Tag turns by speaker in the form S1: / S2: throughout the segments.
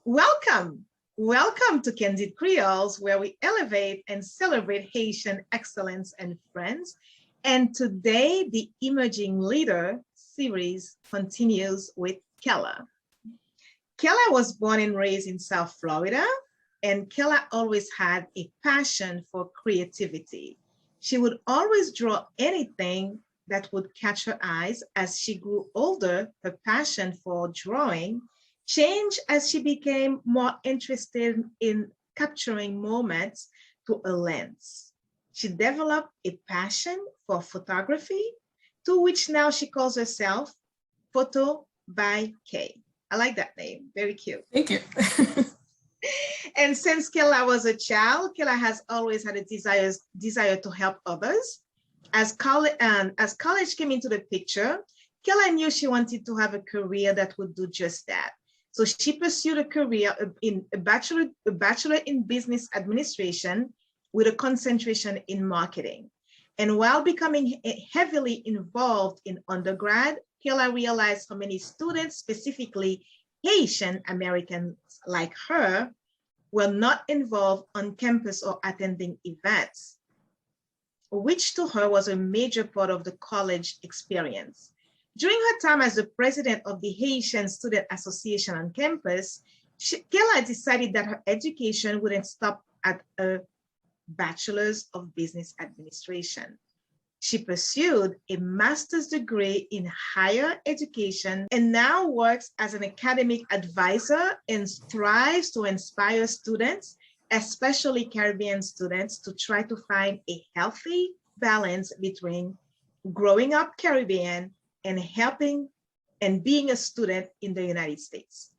S1: Welcome. Welcome to Candid Créoles, where we elevate and celebrate Haitian excellence and friends. And today, the Emerging Leader series continues with Kayla. Kayla was born and raised in South Florida, and Kayla always had a passion for creativity. She would always draw anything that would catch her eyes. As she grew older, her passion for drawing changed as she became more interested in capturing moments through a lens. She developed a passion for photography, to which now she calls herself Photo by Kay. I like that name, very cute.
S2: Thank you.
S1: And since Kayla was a child, Kayla has always had a desire to help others. As college came into the picture, Kayla knew she wanted to have a career that would do just that. So she pursued a career in a bachelor in business administration with a concentration in marketing. And while becoming heavily involved in undergrad, Kayla realized how many students, specifically Haitian Americans like her, were not involved on campus or attending events, which to her was a major part of the college experience. During her time as the president of the Haitian Student Association on campus, Kayla decided that her education wouldn't stop at a bachelor's of business administration. She pursued a master's degree in higher education and now works as an academic advisor and strives to inspire students, especially Caribbean students, to try to find a healthy balance between growing up Caribbean and helping and being a student in the United States.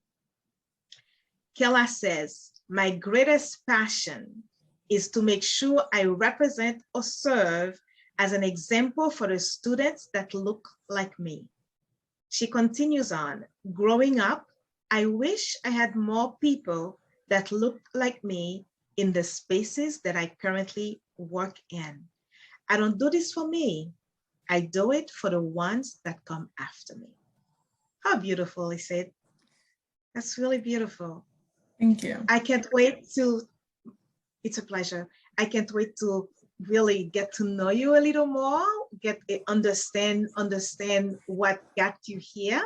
S1: Kayla says, "My greatest passion is to make sure I represent or serve as an example for the students that look like me." She continues on, "Growing up, I wish I had more people that looked like me in the spaces that I currently work in. I don't do this for me. I do it for the ones that come after me." How beautiful is it? That's really beautiful.
S2: Thank you.
S1: I can't wait to, it's a pleasure. I can't wait to really get to know you a little more, understand what got you here.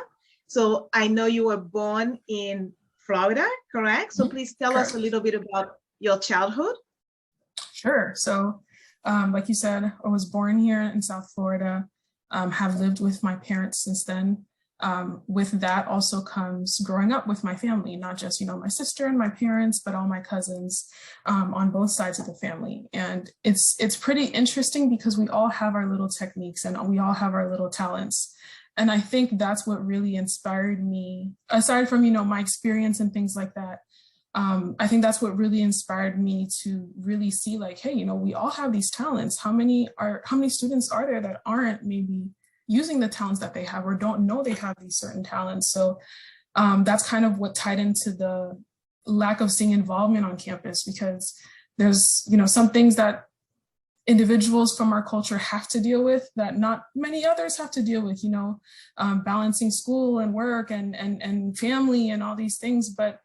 S1: So I know you were born in Florida, correct? So please tell us a little bit about your childhood.
S2: Sure. So like you said, I was born here in South Florida, have lived with my parents since then. With that also comes growing up with my family, not just, my sister and my parents, but all my cousins on both sides of the family. And it's pretty interesting because we all have our little techniques and we all have our little talents. And I think that's what really inspired me, aside from, my experience and things like that. I think that's what really inspired me to really see like, hey, we all have these talents. How many students are there that aren't maybe using the talents that they have or don't know they have these certain talents? So that's kind of what tied into the lack of seeing involvement on campus, because there's, some things that individuals from our culture have to deal with that not many others have to deal with, balancing school and work and family and all these things. But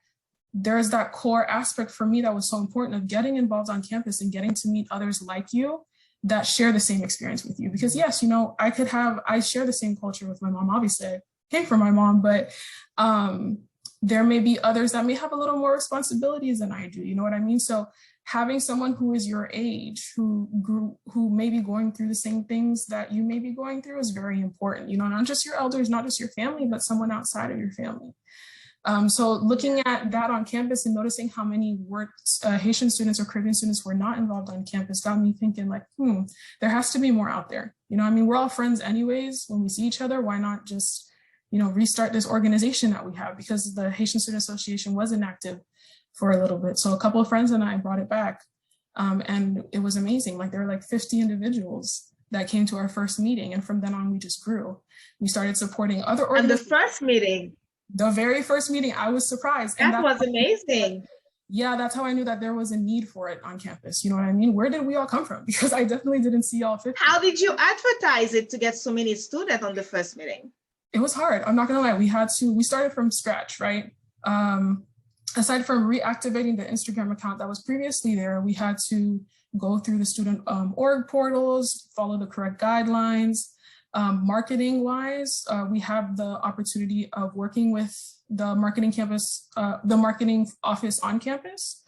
S2: there's that core aspect for me that was so important of getting involved on campus and getting to meet others like you that share the same experience with you. Because yes, I share the same culture with my mom. Obviously, I came from my mom, but there may be others that may have a little more responsibilities than I do. You know what I mean? So having someone who is your age, who may be going through the same things that you may be going through is very important. Not just your elders, not just your family, but someone outside of your family. So looking at that on campus and noticing how many Haitian students or Caribbean students were not involved on campus got me thinking like, there has to be more out there. We're all friends anyways. When we see each other, why not just, restart this organization that we have, because the Haitian Student Association was inactive for a little bit. So a couple of friends and I brought it back. And it was amazing. Like there were like 50 individuals that came to our first meeting. And from then on, we just grew. We started supporting other organizations.
S1: And the first meeting.
S2: The very first meeting, I was surprised.
S1: That was amazing.
S2: Yeah, that's how I knew that there was a need for it on campus. You know what I mean? Where did we all come from? Because I definitely didn't see all 50.
S1: How did you advertise it to get so many students on the first meeting?
S2: It was hard. I'm not going to lie. We started from scratch, right? aside from reactivating the Instagram account that was previously there, we had to go through the student org portals, follow the correct guidelines. Marketing wise, we have the opportunity of working with the marketing campus, the marketing office on campus.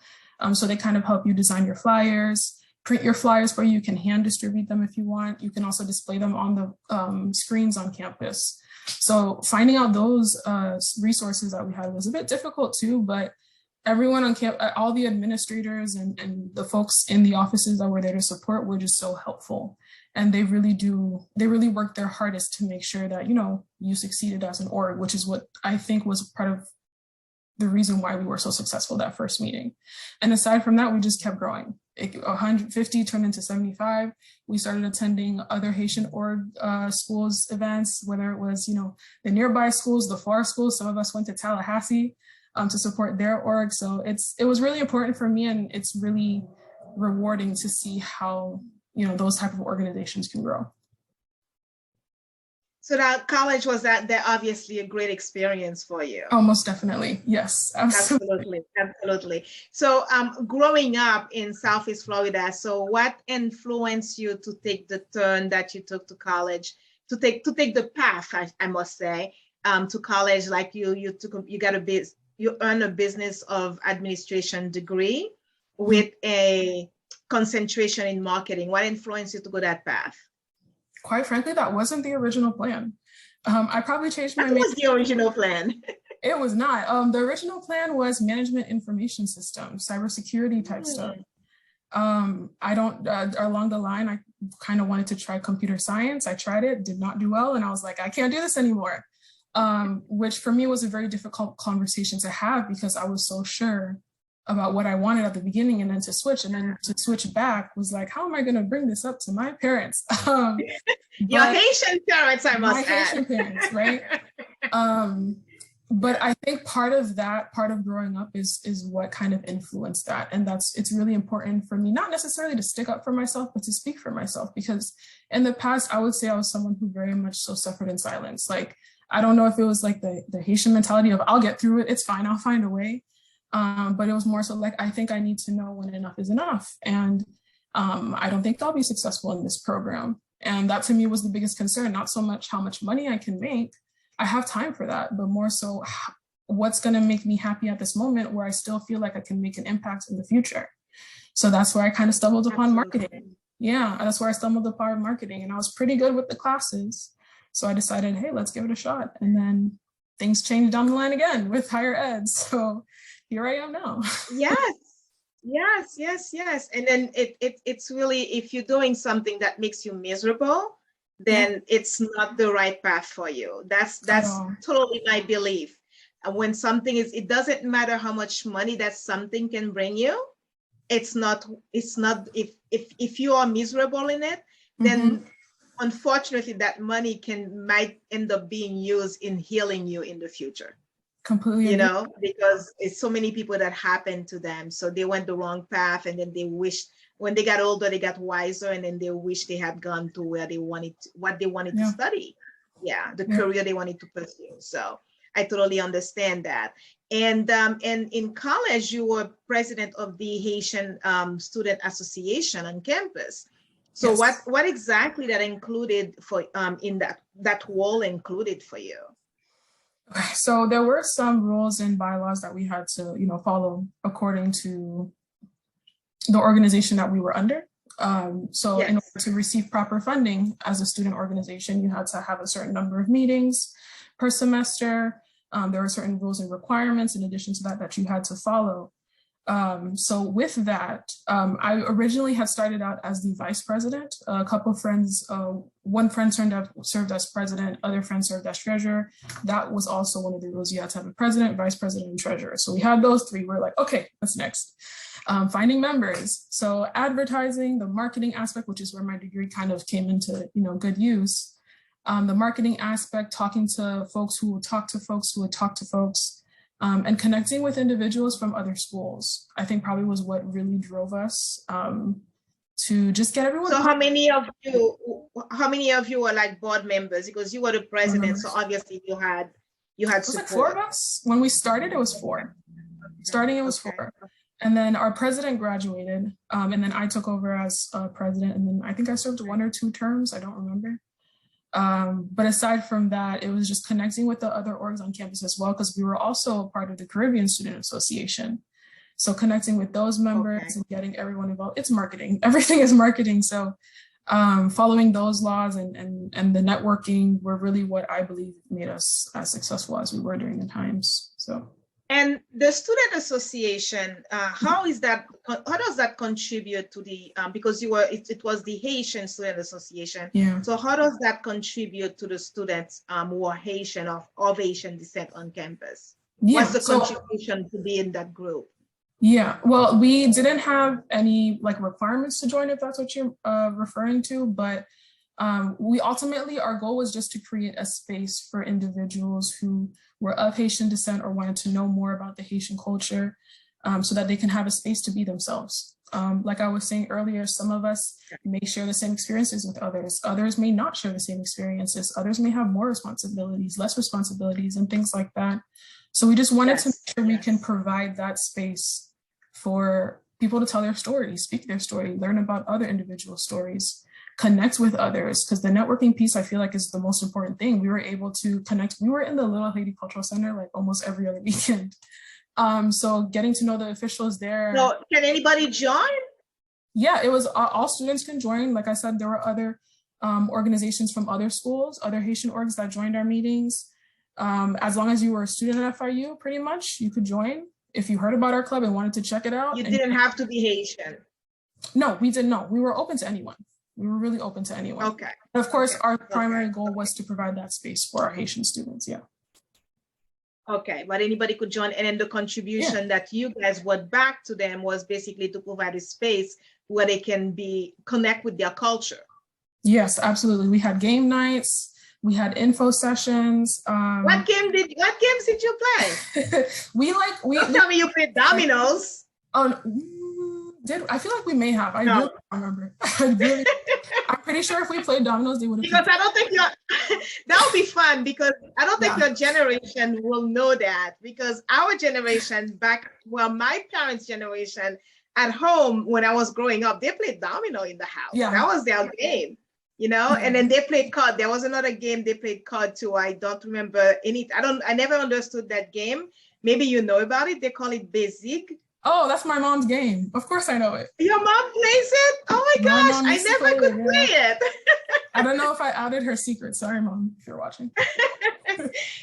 S2: So they kind of help you design your flyers, print your flyers for you. You can hand distribute them if you want. You can also display them on the screens on campus. So finding out those resources that we had was a bit difficult too, but everyone on campus, all the administrators and the folks in the offices that were there to support were just so helpful. And they really worked their hardest to make sure that, you succeeded as an org, which is what I think was part of the reason why we were so successful that first meeting. And aside from that, we just kept growing. 150 turned into 75. We started attending other Haitian org schools events, whether it was, the nearby schools, the far schools. Some of us went to Tallahassee to support their org. So it was really important for me, and it's really rewarding to see how, those type of organizations can grow.
S1: So that college was that obviously a great experience for you.
S2: Oh, most definitely. Yes, absolutely.
S1: Absolutely. So growing up in Southeast Florida, so what influenced you to take the turn that you took to college, to take the path, I must say, to college? Like you earned a business of administration degree with a concentration in marketing. What influenced you to go that path?
S2: Quite frankly, that wasn't the original plan. I probably changed my.
S1: What was the original plan?
S2: It was not. The original plan was management information systems, cybersecurity type stuff. Along the line, I kind of wanted to try computer science. I tried it, did not do well. And I was like, I can't do this anymore. Which for me was a very difficult conversation to have, because I was so sure about what I wanted at the beginning, and then to switch back was like, how am I going to bring this up to my parents?
S1: Your Haitian parents, I must add.
S2: Haitian parents, right? But I think part of growing up is what kind of influenced that. And it's really important for me, not necessarily to stick up for myself, but to speak for myself, because in the past, I would say I was someone who very much so suffered in silence. Like, I don't know if it was like the Haitian mentality of I'll get through it, it's fine, I'll find a way. But it was more so like, I think I need to know when enough is enough. And I don't think I'll be successful in this program. And that to me was the biggest concern, not so much how much money I can make. I have time for that, but more so what's going to make me happy at this moment where I still feel like I can make an impact in the future. So that's where I kind of stumbled upon marketing. Yeah, that's where I stumbled upon marketing, and I was pretty good with the classes. So I decided, hey, let's give it a shot. And then things changed down the line again with higher ed. So here I am now.
S1: Yes. And then it's really, if you're doing something that makes you miserable, then it's not the right path for you. That's totally my belief. And when something it doesn't matter how much money that something can bring you. It's not if you are miserable in it, then unfortunately that money might end up being used in healing you in the future.
S2: Completely.
S1: Because it's so many people that happened to them. So they went the wrong path, and then they wished when they got older, they got wiser, and then they wish they had gone to what they wanted to study. The career they wanted to pursue. So I totally understand that. And in college, you were president of the Haitian Student Association on campus. So what exactly that included for in that role included for you?
S2: So there were some rules and bylaws that we had to, follow according to the organization that we were under. In order to receive proper funding as a student organization, you had to have a certain number of meetings per semester. There are certain rules and requirements in addition to that you had to follow. So with that, I originally had started out as the vice president. A couple of friends, one friend served as president, other friends served as treasurer. That was also one of the rules. You had to have a president, vice president, and treasurer. So we had those three. We're like, okay, what's next? Finding members. So advertising, the marketing aspect, which is where my degree kind of came into, good use. The marketing aspect, talking to folks who would talk to folks who would talk to folks. And connecting with individuals from other schools, I think probably was what really drove us to just get everyone.
S1: So how many of you were like board members? Because you were the president, so obviously you had support.
S2: Like 4 of us. When we started, it was 4. Starting, it was
S1: Okay.
S2: 4. And then our president graduated, and then I took over as president, and then I think I served 1 or 2 terms. I don't remember. But aside from that, it was just connecting with the other orgs on campus as well, because we were also a part of the Caribbean Student Association. So connecting with those members and getting everyone involved, it's marketing. Everything is marketing. So following those laws and the networking were really what I believe made us as successful as we were during the times. So.
S1: And the student association, how does that contribute to the, because it was the Haitian Student Association.
S2: Yeah.
S1: So how does that contribute to the students who are Haitian of Haitian descent on campus? Yeah. What's the contribution to be in that group?
S2: Yeah, well, we didn't have any like requirements to join, if that's what you're referring to, but we ultimately, our goal was just to create a space for individuals who were of Haitian descent or wanted to know more about the Haitian culture, so that they can have a space to be themselves. Like I was saying earlier, some of us may share the same experiences with others. Others may not share the same experiences. Others may have more responsibilities, less responsibilities, and things like that. So we just wanted to make sure we can provide that space for people to tell their story, speak their story, learn about other individual stories, connect with others, because the networking piece I feel like is the most important thing. We were able to connect. We were in the Little Haiti Cultural Center like almost every other weekend. So getting to know the officials there.
S1: So can anybody join?
S2: Yeah, it was all students can join. Like I said, there were other organizations from other schools, other Haitian orgs that joined our meetings. As long as you were a student at FIU, pretty much, you could join. If you heard about our club and wanted to check it out.
S1: You didn't have to be Haitian.
S2: No, we didn't know. We were open to anyone. We were really open to anyone.
S1: Okay.
S2: But of course, our primary goal was to provide that space for our Haitian students, yeah.
S1: Okay, but anybody could join, and then the contribution that you guys brought back to them was basically to provide a space where they can connect with their culture.
S2: Yes, absolutely. We had game nights. We had info sessions.
S1: What games did you play?
S2: Don't
S1: tell me you played dominoes.
S2: Oh, I feel like we may have. I really don't remember. I'm pretty sure if we played dominoes, they would have.
S1: Because I don't think that would be fun, because I don't think your generation will know that, because our generation my parents' generation at home when I was growing up, they played domino in the house. Yeah. That was their game. You know, and then they played card. There was another game they played card too. I don't remember I never understood that game. Maybe you know about it. They call it Basic.
S2: Oh, that's my mom's game. Of course I know it.
S1: Your mom plays it? Oh my gosh, I never could play it.
S2: I don't know if I outed her secret. Sorry, Mom, if you're watching.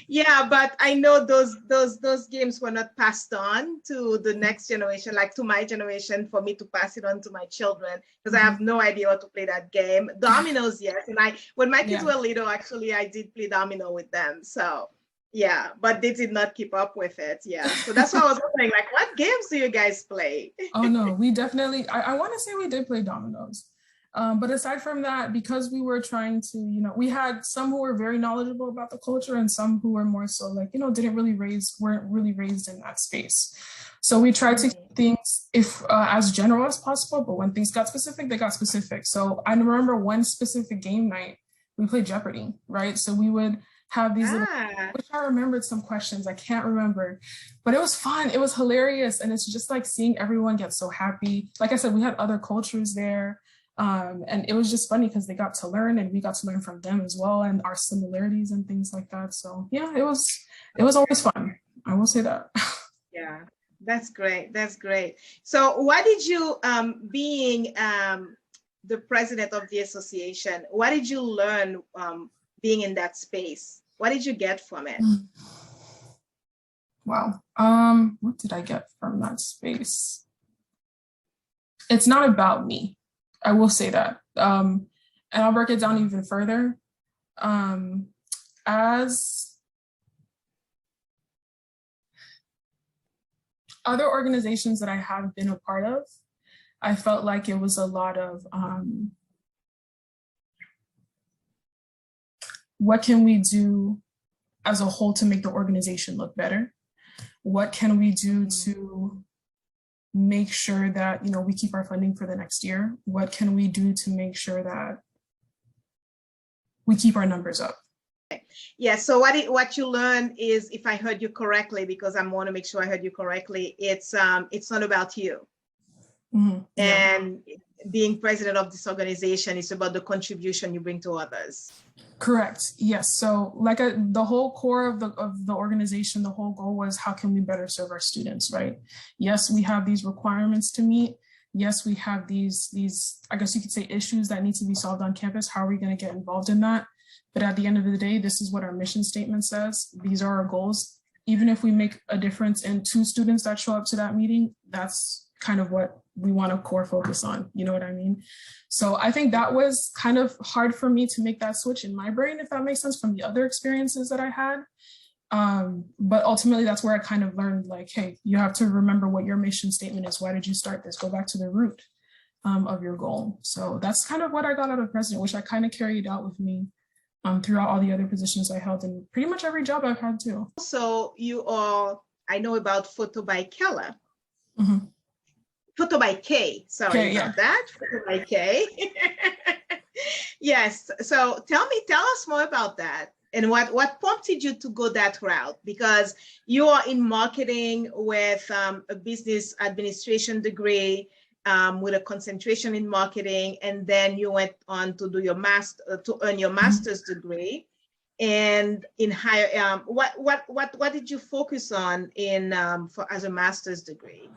S1: Yeah, but I know those games were not passed on to the next generation, like to my generation, for me to pass it on to my children, because I have no idea how to play that game. Dominoes, yes. And when my kids were little, actually, I did play domino with them. So yeah, but they did not keep up with it. Yeah. So that's why I was wondering, like, what games do you guys play?
S2: Oh no, we definitely, I want to say we did play dominoes. But aside from that, because we were trying to, we had some who were very knowledgeable about the culture and some who were more so like, weren't really raised in that space. So we tried to keep things as general as possible, but when things got specific, they got specific. So I remember one specific game night, we played Jeopardy, right? So we would have these little, which I remembered some questions, I can't remember, but it was fun. It was hilarious. And it's just like seeing everyone get so happy. Like I said, we had other cultures there. And it was just funny because they got to learn and we got to learn from them as well, and our similarities and things like that. So yeah, it was always fun. I will say that. Yeah,
S1: that's great. That's great. So what did you, being the president of the association, what did you learn being in that space? What did you get from it?
S2: Wow. What did I get from that space? It's not about me. I will say that. And I'll break it down even further. As other organizations that I have been a part of, I felt like it was a lot of what can we do as a whole to make the organization look better? What can we do to make sure that, we keep our funding for the next year? What can we do to make sure that we keep our numbers up?
S1: Yeah, so what you learned is, if I heard you correctly, because I want to make sure I heard you correctly, it's not about you.
S2: Yeah.
S1: And being president of this organization is about the contribution you bring to others.
S2: Correct. Yes. So like the whole core of the organization, the whole goal was, how can we better serve our students, right? Yes, we have these requirements to meet. Yes, we have these, I guess you could say, issues that need to be solved on campus. How are we going to get involved in that? But at the end of the day, this is what our mission statement says. These are our goals. Even if we make a difference in 2 students that show up to that meeting, that's kind of what we want to core focus on. You know what I mean? So I think that was kind of hard for me to make that switch in my brain, if that makes sense, from the other experiences that I had. But ultimately, that's where I kind of learned, like, hey, you have to remember what your mission statement is. Why did you start this? Go back to the root of your goal. So that's kind of what I got out of president, which I kind of carried out with me throughout all the other positions I held, and pretty much every job I've had too.
S1: So you are, I know about Photo by Kayla. Photo by K, sorry about that. Photo by K. Yes, so tell us more about that. And what prompted you to go that route? Because you are in marketing with a business administration degree, with a concentration in marketing, and then you went on to do your to earn your master's degree. And in higher, what did you focus on in as a master's degree?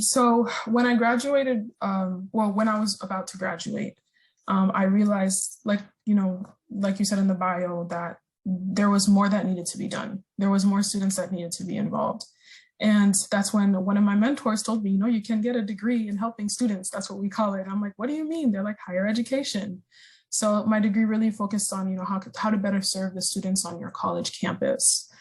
S2: So when I graduated, well, when I was about to graduate, I realized, like you said in the bio, that there was more that needed to be done. There was more students that needed to be involved. And that's when one of my mentors told me, you can get a degree in helping students. That's what we call it. I'm like, what do you mean? They're like, higher education. So my degree really focused on, how to better serve the students on your college campus.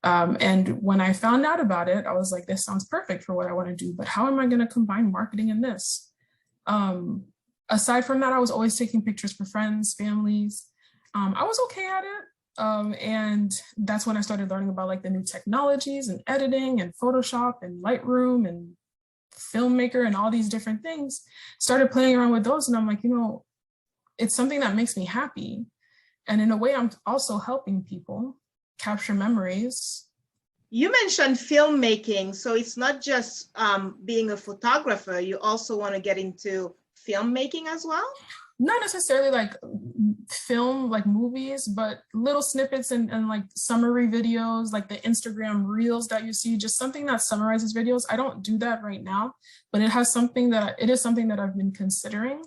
S2: And when I found out about it, I was like, this sounds perfect for what I want to do, but how am I going to combine marketing and this? Aside from that, I was always taking pictures for friends, families. I was okay at it. And that's when I started learning about like the new technologies and editing and Photoshop and Lightroom and Filmmaker and all these different things. Started playing around with those, and I'm like, it's something that makes me happy. And in a way, I'm also helping people capture memories.
S1: You mentioned filmmaking, so it's not just being a photographer. You also want to get into filmmaking as well?
S2: Not necessarily like film, like movies, but little snippets and like summary videos, like the Instagram reels that you see, just something that summarizes videos. I don't do that right now, but it is something that I've been considering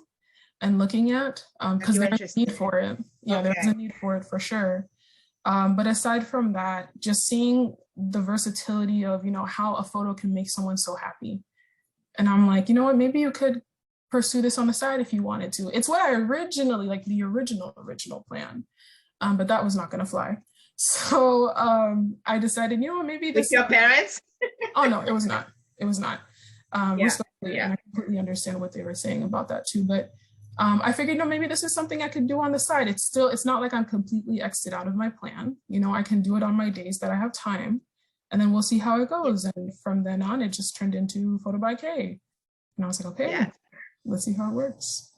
S2: and looking at, because there's a need for it. Yeah, okay. There's a need for it for sure. But aside from that, just seeing the versatility of, how a photo can make someone so happy. And I'm like, what, maybe you could pursue this on the side if you wanted to. It's what I originally, like the original plan, but that was not going to fly. So I decided, maybe this.
S1: With your parents?
S2: Oh no, it was not. It was not. Respectfully, and I completely understand what they were saying about that too. But I figured, maybe this is something I could do on the side. It's not like I'm completely exited out of my plan. I can do it on my days that I have time, and then we'll see how it goes. And from then on, it just turned into Photo by K. And I was like, okay. Yeah. Let's see how it works.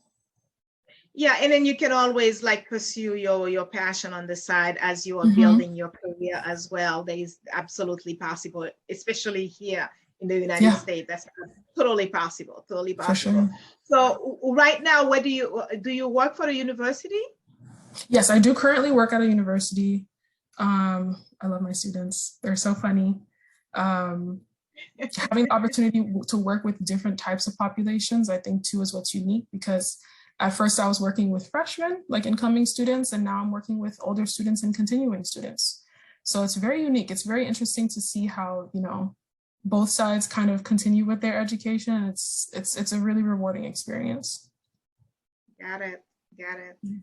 S1: Yeah, and then you can always like pursue your passion on the side as you are building your career as well. That is absolutely possible, especially here in the United States. That's totally possible, totally possible. Sure. So right now, where do you work for a university?
S2: Yes, I do currently work at a university. I love my students. They're so funny. Having the opportunity to work with different types of populations, I think too, is what's unique, because at first I was working with freshmen, like incoming students, and now I'm working with older students and continuing students. So it's very unique. It's very interesting to see how, both sides kind of continue with their education. It's a really rewarding experience.
S1: Got it.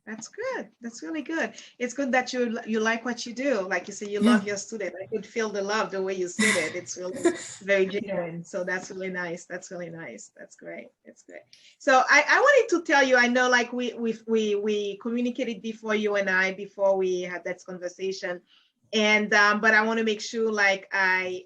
S1: That's good. That's really good. It's good that you like what you do. Like you say, you love your student. I could feel the love the way you said it. It's really very genuine. So that's really nice. That's really nice. That's great. It's great. So I wanted to tell you, I know like we communicated before, you and I, before we had that conversation. And but I want to make sure like I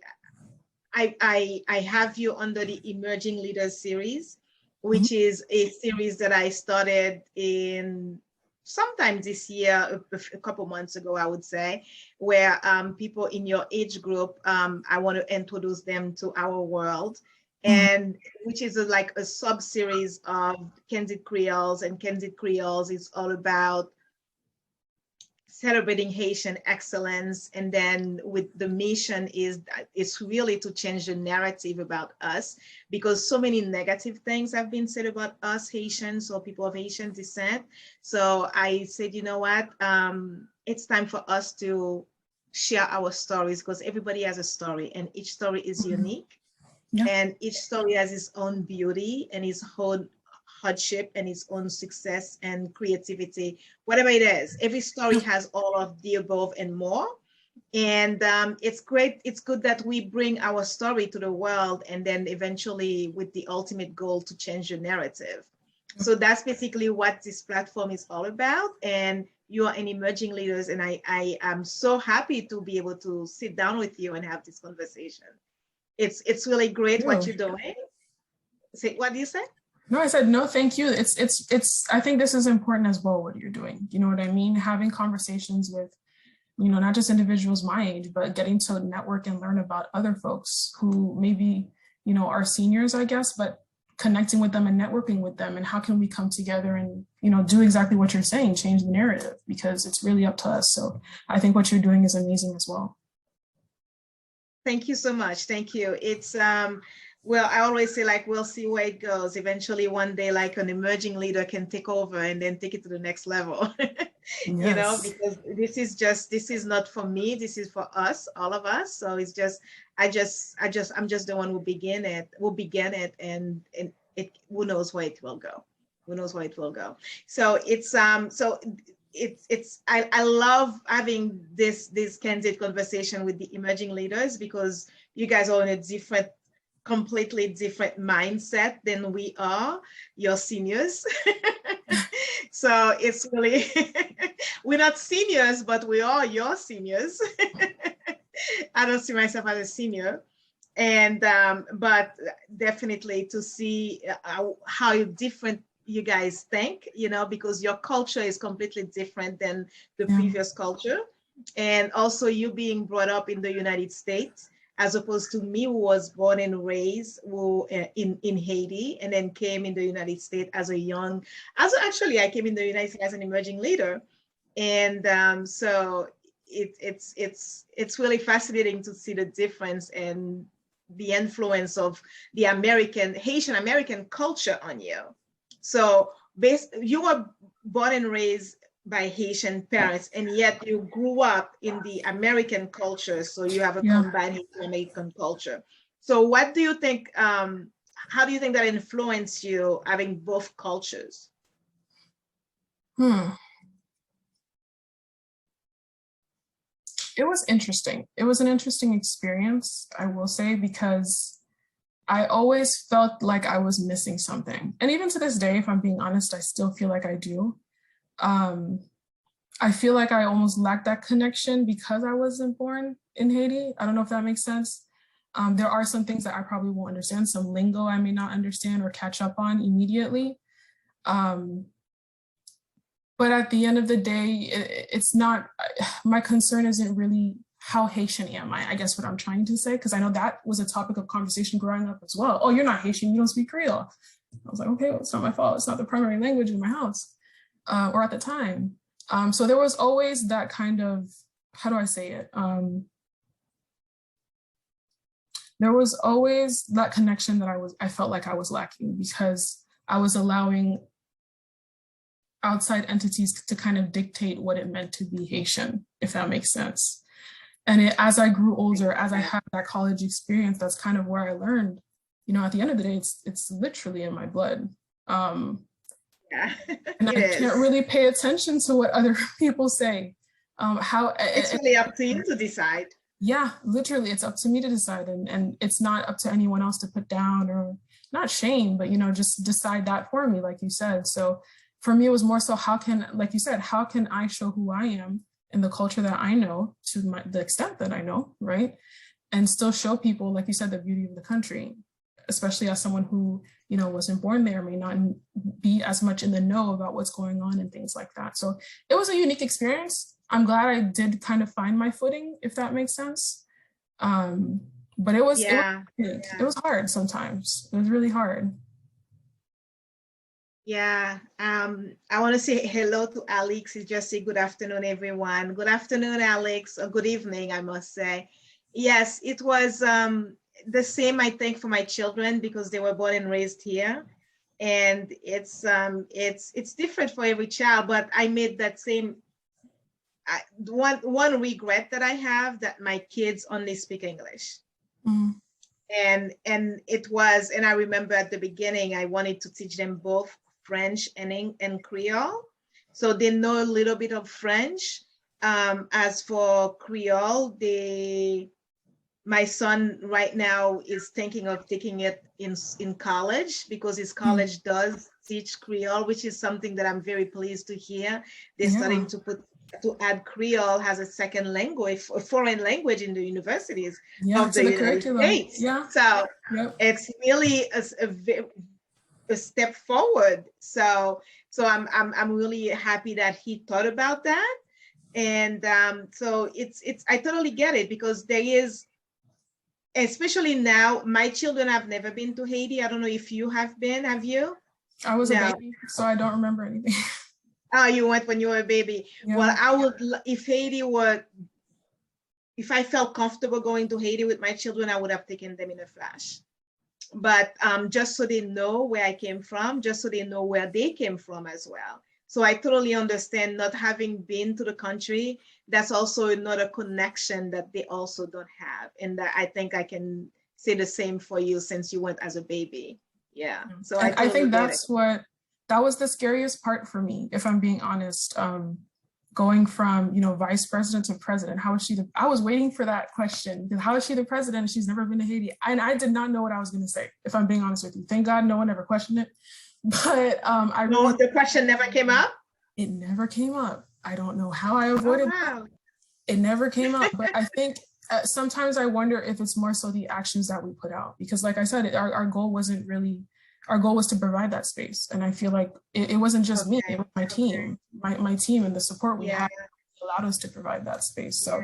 S1: have you under the Emerging Leaders series, which is a series that I started in sometime this year, a couple months ago, I would say, where people in your age group, I want to introduce them to our world,
S2: Mm.
S1: and which is like a sub series of Candid Creoles, and Candid Creoles is all about celebrating Haitian excellence. And then with the mission is it's really to change the narrative about us, because so many negative things have been said about us Haitians or people of Haitian descent. So I said, you know what, it's time for us to share our stories, because everybody has a story and each story is unique,
S2: Yeah.
S1: and each story has its own beauty and its own hardship and its own success and creativity, whatever it is. Every story has all of the above and more. And it's great. It's good that we bring our story to the world, and then eventually with the ultimate goal to change the narrative. So that's basically what this platform is all about. And you are an emerging leaders, and I am so happy to be able to sit down with you and have this conversation. It's really great what you're doing. Say, what do you say?
S2: No, I said no, thank you. It's. I think this is important as well. What you're doing, you know what I mean? Having conversations with, you know, not just individuals my age, but getting to network and learn about other folks who maybe, you know, are seniors, I guess, but connecting with them and networking with them, and how can we come together and, you know, do exactly what you're saying, change the narrative, because it's really up to us. So I think what you're doing is amazing as well.
S1: Thank you so much. Thank you. It's well, I always say, like, we'll see where it goes. Eventually one day, like, an emerging leader can take over and then take it to the next level. You know,
S2: Yes.
S1: because this is not for me, this is for us, all of us. So it's just I'm just the one who began it, and it, who knows where it will go. Who knows where it will go. So it's I love having this candid conversation with the emerging leaders, because you guys are in a completely different mindset than we are, your seniors. So it's really we're not seniors, but we are your seniors. I don't see myself as a senior. And but definitely to see how different you guys think, you know, because your culture is completely different than the previous culture. And also you being brought up in the United States, as opposed to me, who was born and raised in Haiti, and then came in the United States as a young, as actually I came in the United States as an emerging leader. And so it's really fascinating to see the difference and the influence of the Haitian American culture on you. So you were born and raised by Haitian parents, and yet you grew up in the American culture. So you have a combined Haitian American culture. So what do you think, how do you think that influenced you having both cultures?
S2: It was interesting. It was an interesting experience, I will say, because I always felt like I was missing something. And even to this day, if I'm being honest, I still feel like I do. I feel like I almost lacked that connection because I wasn't born in Haiti. I don't know if that makes sense. There are some things that I probably won't understand, some lingo I may not understand or catch up on immediately. But at the end of the day, it's not, my concern isn't really how Haitian am I guess what I'm trying to say, because I know that was a topic of conversation growing up as well. Oh, you're not Haitian, you don't speak Creole. I was like, okay, well, it's not my fault. It's not the primary language in my house, or at the time. So there was always that kind of, how do I say it? There was always that connection that I felt like I was lacking, because I was allowing outside entities to kind of dictate what it meant to be Haitian, if that makes sense. And as I grew older, as I had that college experience, that's kind of where I learned, you know, at the end of the day, it's literally in my blood. And I can't really pay attention to what other people say.
S1: It's really up to you to decide.
S2: Yeah, literally, it's up to me to decide, and it's not up to anyone else to put down or not shame, but, you know, just decide that for me, like you said. So for me, it was more so, how can, like you said, how can I show who I am in the culture that I know, to the extent that I know, right? And still show people, like you said, the beauty of the country. especially as someone who, you know, wasn't born there, may not be as much in the know about what's going on and things like that. So it was a unique experience. I'm glad I did kind of find my footing, if that makes sense. But it was hard sometimes. It was really hard.
S1: Yeah, I want to say hello to Alex. He just say good afternoon, everyone. Good afternoon, Alex, or good evening, I must say. Yes, it was the same, I think, for my children because they were born and raised here. And it's different for every child, but I made that same one regret that I have, that my kids only speak English.
S2: Mm.
S1: And I remember at the beginning, I wanted to teach them both French and Creole. So they know a little bit of French. As for Creole, my son right now is thinking of taking it in college because his college does teach Creole, which is something that I'm very pleased to hear. They're starting to add Creole as a second language, a foreign language in the universities of the United States.
S2: Yeah.
S1: So it's really a step forward. So I'm really happy that he thought about that. And so I totally get it, because there is, especially now, my children have never been to Haiti. I don't know if you have been. Have you?
S2: I was a baby, so I don't remember anything.
S1: Oh, you went when you were a baby. Yeah. Well, I would, if I felt comfortable going to Haiti with my children, I would have taken them in a flash. But just so they know where I came from, just so they know where they came from as well. So I totally understand, not having been to the country, that's also another connection that they also don't have. And I think I can say the same for you, since you went as a baby. Yeah. So I
S2: think that was the scariest part for me, if I'm being honest. Going from, you know, vice president to president, how is she I was waiting for that question. How is she the president? She's never been to Haiti. And I did not know what I was going to say, if I'm being honest with you. Thank God no one ever questioned it. But
S1: the question never came up?
S2: It never came up. I don't know how I avoided it. Never came up. But I think sometimes I wonder if it's more so the actions that we put out. Because like I said, our goal wasn't really, our goal was to provide that space. And I feel like it wasn't just me, it was my team. My team and the support we had allowed us to provide that space. So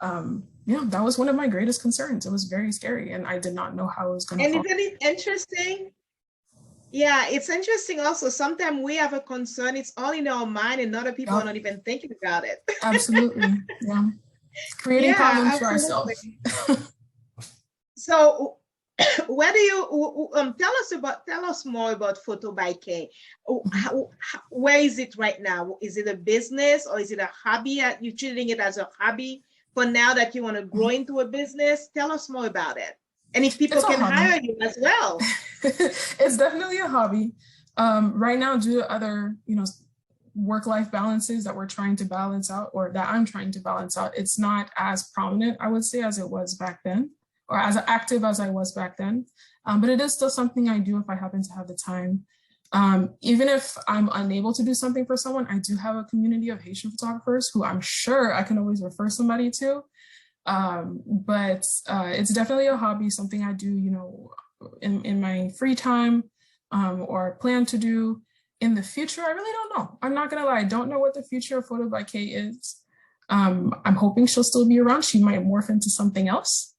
S2: that was one of my greatest concerns. It was very scary, and I did not know how it was going to fall.
S1: And isn't it interesting? Yeah, it's interesting also. Sometimes we have a concern, it's all in our mind, and other people are not even thinking about it.
S2: Absolutely. Yeah. Creating problems for ourselves.
S1: So where do you tell us more about Photo by Kay? Where is it right now? Is it a business, or is it a hobby? You're treating it as a hobby for now that you want to grow into a business? Tell us more about it. And if people can hire you as well.
S2: It's definitely a hobby. Right now, due to other, work-life balances that we're trying to balance out, or that I'm trying to balance out, it's not as prominent, I would say, as it was back then, or as active as I was back then. But it is still something I do if I happen to have the time. Even if I'm unable to do something for someone, I do have a community of Haitian photographers who I'm sure I can always refer somebody to. But it's definitely a hobby, something I do, in my free time, or plan to do in the future. I really don't know. I'm not gonna lie. I don't know what the future of Photo by Kay is. I'm hoping she'll still be around. She might morph into something else.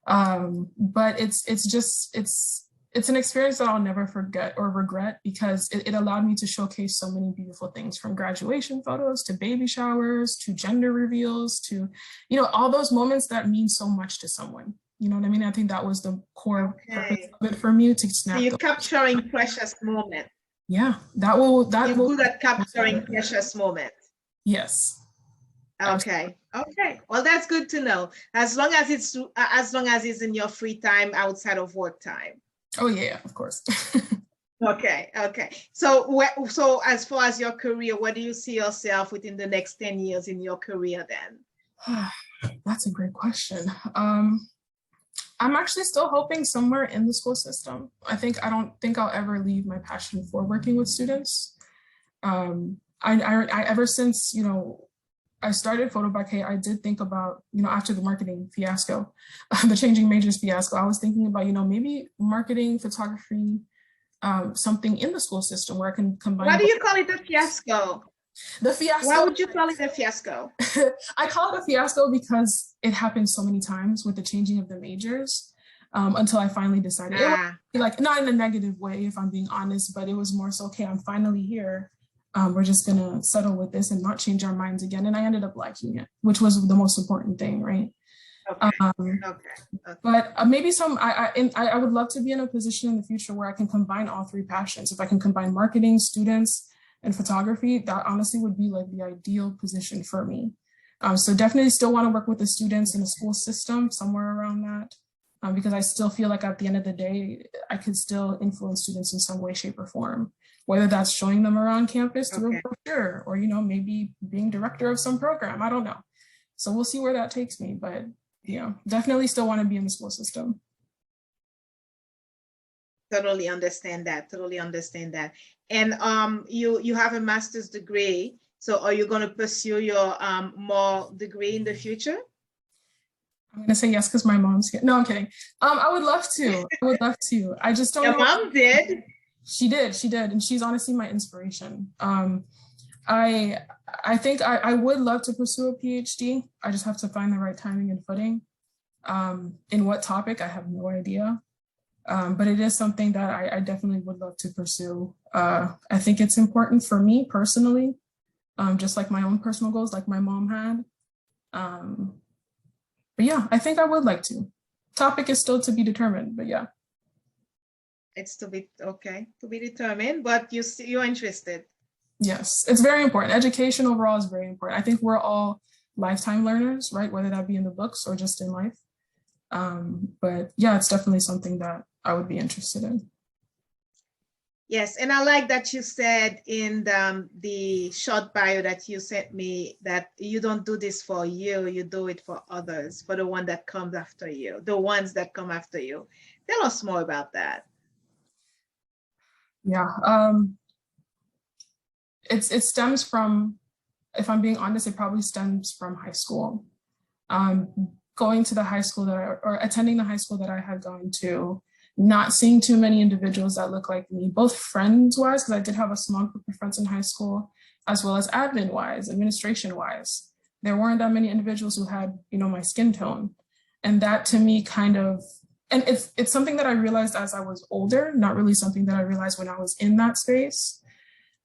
S2: But it's an experience that I'll never forget or regret, because it allowed me to showcase so many beautiful things, from graduation photos to baby showers to gender reveals to, all those moments that mean so much to someone. You know what I mean? I think that was the core purpose of it for me, to snap.
S1: So you're capturing precious moments.
S2: Yeah,
S1: you're good at capturing precious moments.
S2: Yes.
S1: Okay. Well, that's good to know. As long as it's in your free time outside of work time.
S2: Oh yeah, of course.
S1: Okay. So as far as your career, where do you see yourself within the next 10 years in your career then?
S2: That's a great question. I'm actually still hoping somewhere in the school system. I don't think I'll ever leave my passion for working with students. I ever since, I started Photo by K, I did think about, after the marketing fiasco, the changing majors fiasco, I was thinking about, maybe marketing, photography, something in the school system where I can combine.
S1: Why do you call it a fiasco?
S2: The fiasco.
S1: Why would you call it a fiasco?
S2: I call it a fiasco because it happened so many times with the changing of the majors until I finally decided. It was, like, not in a negative way, if I'm being honest, but it was more so, okay, I'm finally here. We're just going to settle with this and not change our minds again. And I ended up liking it, which was the most important thing, right?
S1: Okay.
S2: But maybe I would love to be in a position in the future where I can combine all three passions. If I can combine marketing, students, and photography, that honestly would be like the ideal position for me. So definitely still want to work with the students in the school system, somewhere around that, because I still feel like at the end of the day, I could still influence students in some way, shape, or form, whether that's showing them around campus through a brochure or, maybe being director of some program. I don't know. So we'll see where that takes me, but definitely still want to be in the school system.
S1: Totally understand that. And you have a master's degree. So are you going to pursue your more degree in the future?
S2: I'm going to say yes because my mom's here. No, I'm kidding. I would love to. I just don't know.
S1: Your mom did?
S2: She did. And she's honestly my inspiration. I think I would love to pursue a PhD. I just have to find the right timing and footing. In what topic, I have no idea. But it is something that I definitely would love to pursue. I think it's important for me personally, just like my own personal goals, like my mom had. But yeah, I think I would like to. Topic is still to be determined, but yeah.
S1: It's to be determined, but you're interested.
S2: Yes, it's very important. Education overall is very important. I think we're all lifetime learners, right? Whether that be in the books or just in life. But yeah, it's definitely something that I would be interested in.
S1: Yes, and I like that you said in the short bio that you sent me that you don't do this for you, you do it for others, for the one that comes after you, the ones that come after you. Tell us more about that.
S2: Yeah, it stems from, if I'm being honest, it probably stems from high school. Going to the high school or attending the high school that I had gone to, not seeing too many individuals that look like me, both friends-wise, because I did have a small group of friends in high school, as well as admin-wise, administration-wise. There weren't that many individuals who had, my skin tone. And that to me and it's something that I realized as I was older, not really something that I realized when I was in that space.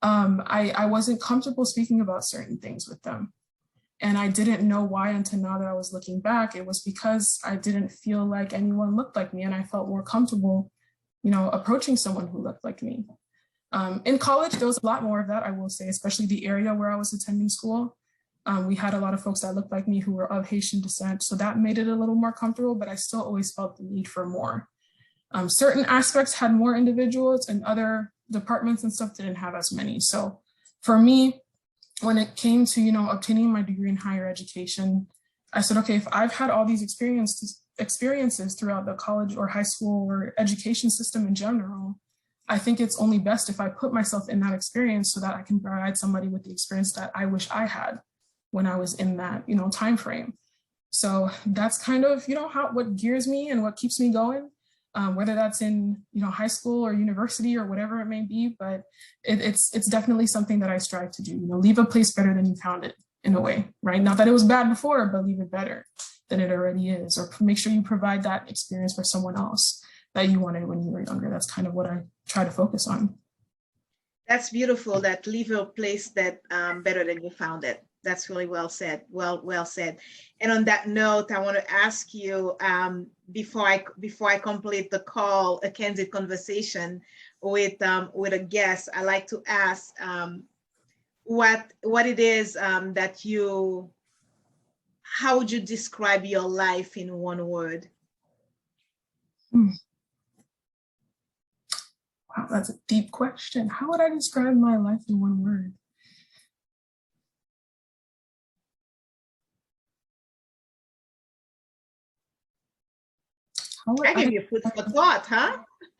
S2: I wasn't comfortable speaking about certain things with them. And I didn't know why until now that I was looking back. It was because I didn't feel like anyone looked like me, and I felt more comfortable, approaching someone who looked like me. In college, there was a lot more of that, I will say, especially the area where I was attending school. We had a lot of folks that looked like me who were of Haitian descent, so that made it a little more comfortable, but I still always felt the need for more. Certain aspects had more individuals, and other departments and stuff didn't have as many. So for me, when it came to, obtaining my degree in higher education, I said, okay, if I've had all these experiences throughout the college or high school or education system in general, I think it's only best if I put myself in that experience so that I can provide somebody with the experience that I wish I had when I was in that, time frame. So that's kind of, what gears me and what keeps me going. Whether that's in high school or university or whatever it may be, but it's definitely something that I strive to do. Leave a place better than you found it, in a way, right? Not that it was bad before, but leave it better than it already is, or make sure you provide that experience for someone else that you wanted when you were younger. That's kind of what I try to focus on.
S1: That's beautiful. That leave a place that better than you found it. That's really well said. Well said. And on that note, I want to ask you, before I complete the call, a candid conversation with a guest, I like to ask what it is that how would you describe your life in one word?
S2: Wow, that's a deep question. How would I describe my life in one word?
S1: I gave you food for thought, huh?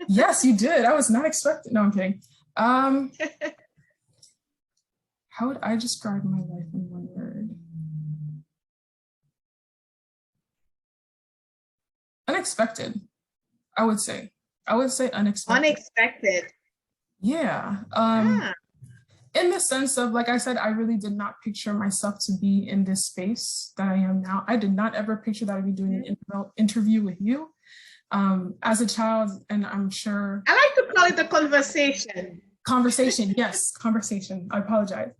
S2: Yes, you did. I was not expecting. No, I'm kidding. How would I describe my life in one word? Unexpected, I would say. I would say unexpected.
S1: Unexpected.
S2: Yeah.
S1: Ah.
S2: In the sense of, like I said, I really did not picture myself to be in this space that I am now. I did not ever picture that I'd be doing an interview with you. As a child, and I'm sure.
S1: I like to call it a conversation.
S2: Conversation, yes, conversation. I apologize.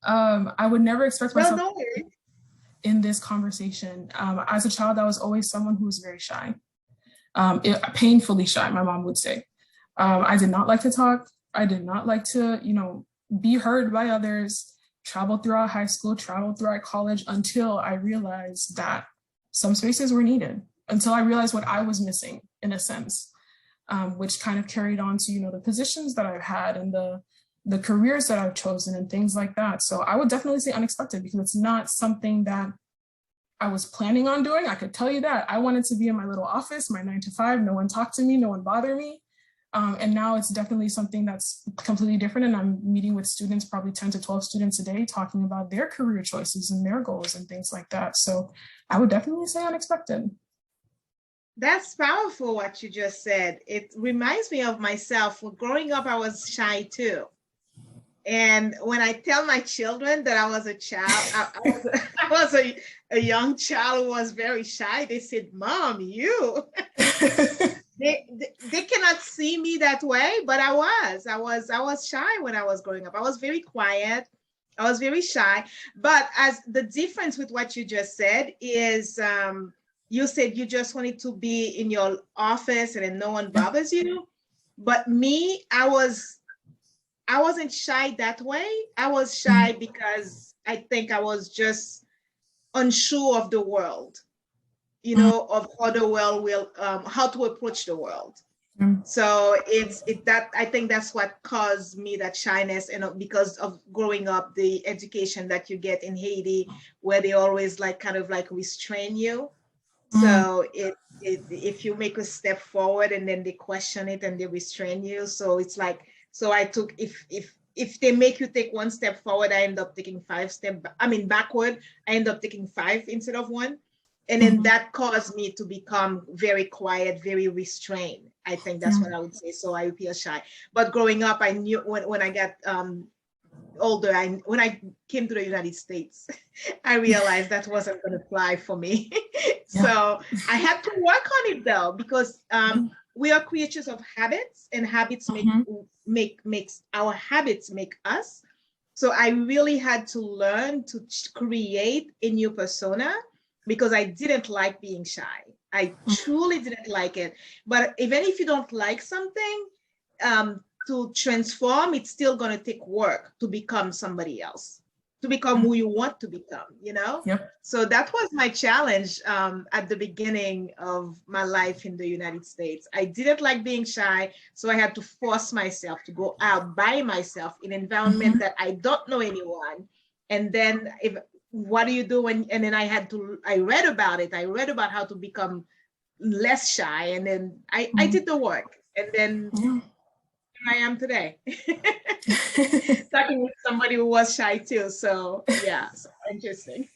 S2: I would never expect myself in this conversation. As a child, I was always someone who was very shy, painfully shy, my mom would say. I did not like to talk. I did not like to, be heard by others, travel throughout high school, travel throughout college, until I realized that some spaces were needed, until I realized what I was missing in a sense, which kind of carried on to, the positions that I've had and the careers that I've chosen and things like that. So I would definitely say unexpected, because it's not something that I was planning on doing. I could tell you that. I wanted to be in my little office, my 9 to 5, no one talked to me, no one bothered me. And now it's definitely something that's completely different. And I'm meeting with students, probably 10 to 12 students a day, talking about their career choices and their goals and things like that. So I would definitely say unexpected.
S1: That's powerful what you just said. It reminds me of myself. When growing up, I was shy too. And when I tell my children that I was a child, I was a young child who was very shy, they said, "Mom, you." They cannot see me that way, but I was shy when I was growing up. I was very quiet. I was very shy. But as the difference with what you just said is, you said you just wanted to be in your office and then no one bothers you. But me, I wasn't shy that way. I was shy because I think I was just unsure of the world, of how the world will, how to approach the world. So I think that's what caused me that shyness, and because of growing up, the education that you get in Haiti, where they always kind of restrain you. So if you make a step forward and then they question it and they restrain you, so it's like, so I took, if they make you take one step forward, I end up taking backward. I end up taking 5 instead of 1. And then that caused me to become very quiet, very restrained. I think that's what I would say. So I feel shy. But growing up, I knew when I got older, when I came to the United States, I realized that wasn't going to fly for me. So I had to work on it though, because we are creatures of habits, and habits makes our habits make us. So I really had to learn to create a new persona, because I didn't like being shy. I truly didn't like it. But even if you don't like something, to transform, it's still going to take work to become somebody else, to become who you want to become,
S2: Yep.
S1: So that was my challenge at the beginning of my life in the United States. I didn't like being shy, so I had to force myself to go out by myself in an environment that I don't know anyone. And then what do you do when, and then I read about it. I read about how to become less shy, and then I did the work, and then here I am today. Talking with somebody who was shy too. So yeah, so interesting.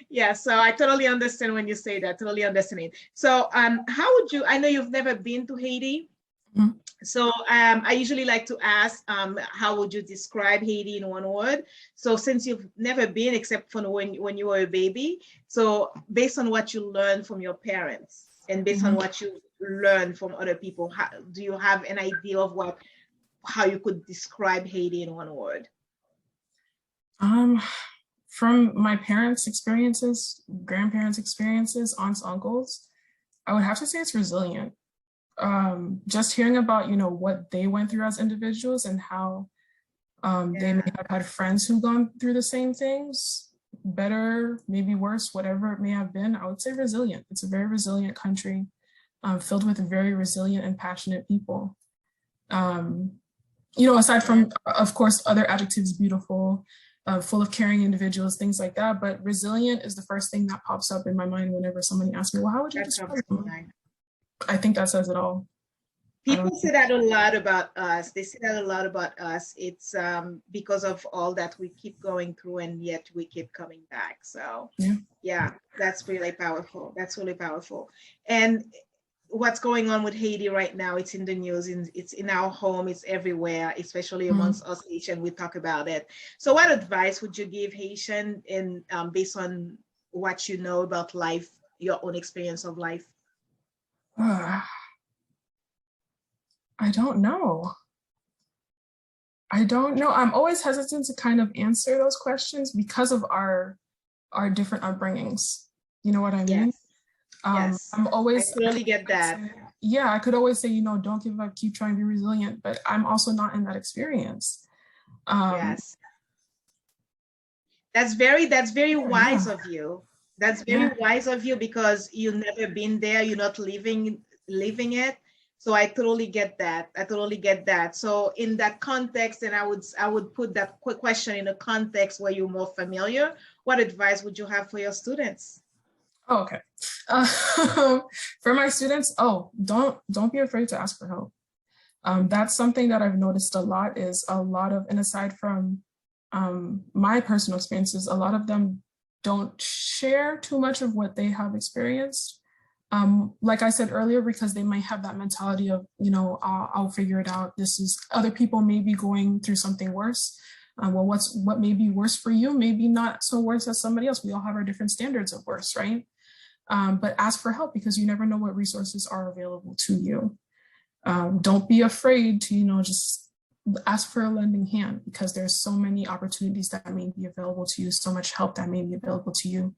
S1: Yeah, so I totally understand when you say that, totally understand it. So how would you, I know you've never been to Haiti. So I usually like to ask, how would you describe Haiti in one word? So since you've never been, except for when you were a baby, so based on what you learned from your parents and based on what you learned from other people, do you have an idea of how you could describe Haiti in one word?
S2: From my parents' experiences, grandparents' experiences, aunts, uncles, I would have to say it's resilient. Just hearing about, what they went through as individuals and how they may have had friends who've gone through the same things, better, maybe worse, whatever it may have been, I would say resilient. It's a very resilient country, filled with very resilient and passionate people. Aside from, of course, other adjectives, beautiful, full of caring individuals, things like that, but resilient is the first thing that pops up in my mind whenever somebody asks me, well, how would you describe them? I think that says it all.
S1: People say that a lot about us. They say that a lot about us. It's because of all that we keep going through, and yet we keep coming back. So yeah, that's really powerful. That's really powerful. And what's going on with Haiti right now, it's in the news, it's in our home, it's everywhere, especially amongst us Haitian, we talk about it. So what advice would you give Haitian in based on what you know about life, your own experience of life?
S2: I don't know. I don't know. I'm always hesitant to kind of answer those questions because of our different upbringings. You know what I mean?
S1: Yes.
S2: I'm always,
S1: I totally get that.
S2: Yeah, I could always say, you know, don't give up, keep trying, be resilient, but I'm also not in that experience.
S1: Yes. That's very wise of you. That's very wise of you, because you've never been there, you're not living it. So I totally get that. I totally get that. So in that context, and I would put that quick question in a context where you're more familiar. What advice would you have for your students?
S2: Oh, okay. For my students, don't be afraid to ask for help. That's something that I've noticed a lot, is a lot of, and aside from my personal experiences, a lot of them don't share too much of what they have experienced. Like I said earlier, because they might have that mentality of, you know, I'll figure it out. This is, other people may be going through something worse. Well, what may be worse for you may be not so worse as somebody else. We all have our different standards of worse, right? But ask for help, because you never know what resources are available to you. Don't be afraid to, you know, just ask for a lending hand, because there's so many opportunities that may be available to you, so much help that may be available to you.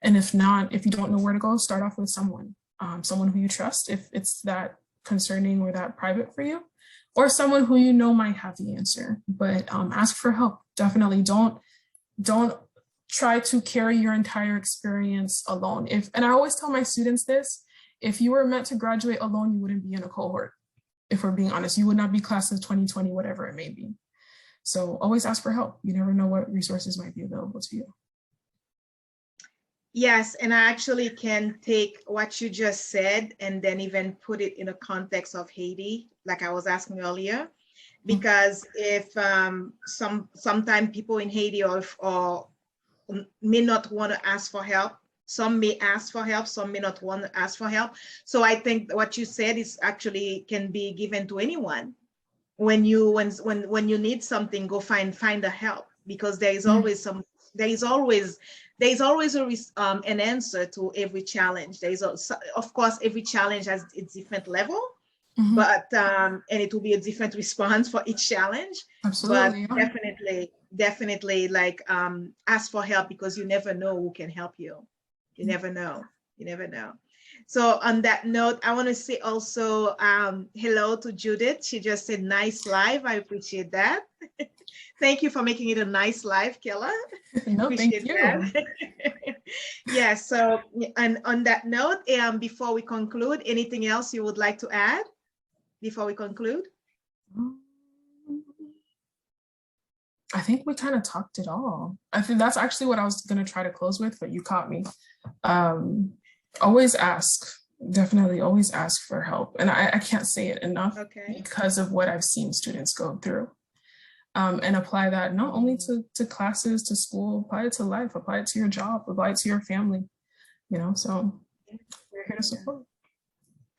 S2: And if not, if you don't know where to go, start off with someone who you trust, if it's that concerning or that private for you, or someone who you know might have the answer. But ask for help. Definitely don't try to carry your entire experience alone. And I always tell my students this: if you were meant to graduate alone, you wouldn't be in a cohort. If we're being honest, you would not be class of 2020, whatever it may be. So always ask for help. You never know what resources might be available to you.
S1: Yes, and I actually can take what you just said and then even put it in a context of Haiti, like I was asking earlier, because if sometimes people in Haiti or may not want to ask for help. Some may ask for help, some may not want to ask for help. So I think what you said is actually can be given to anyone. When you need something, go find the help, because there is always an answer to every challenge. Of course, every challenge has its different level, but and it will be a different response for each challenge.
S2: Absolutely.
S1: But definitely like ask for help, because you never know who can help you. You never know. So on that note, I want to say also hello to Judith. She just said nice live. I appreciate that. Thank you for making it a nice live, Kayla.
S2: No,
S1: Appreciate
S2: thank you.
S1: that. Yeah, so and on that note, before we conclude, anything else you would like to add before we conclude?
S2: I think we kind of talked it all. I think that's actually what I was going to try to close with, but you caught me. Always ask. Definitely always ask for help. And I can't say it enough, because of what I've seen students go through. And apply that not only to classes, to school, apply it to life, apply it to your job, apply it to your family, you know, so we're here to support.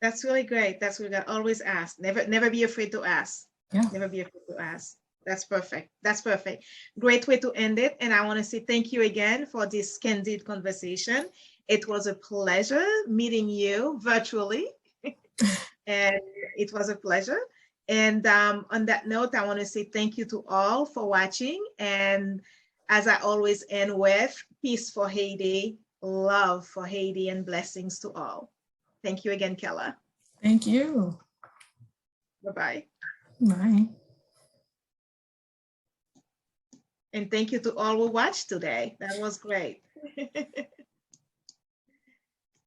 S1: That's really great. That's really good. Always ask. Never be afraid to ask.
S2: Yeah.
S1: Never be afraid to ask. That's perfect. That's perfect. Great way to end it. And I want to say thank you again for this candid conversation. It was a pleasure meeting you virtually. And it was a pleasure. And on that note, I want to say thank you to all for watching. And as I always end with, peace for Haiti, love for Haiti, and blessings to all. Thank you again, Kayla.
S2: Thank you.
S1: Bye-bye.
S2: Bye.
S1: And thank you to all who watched today. That was great.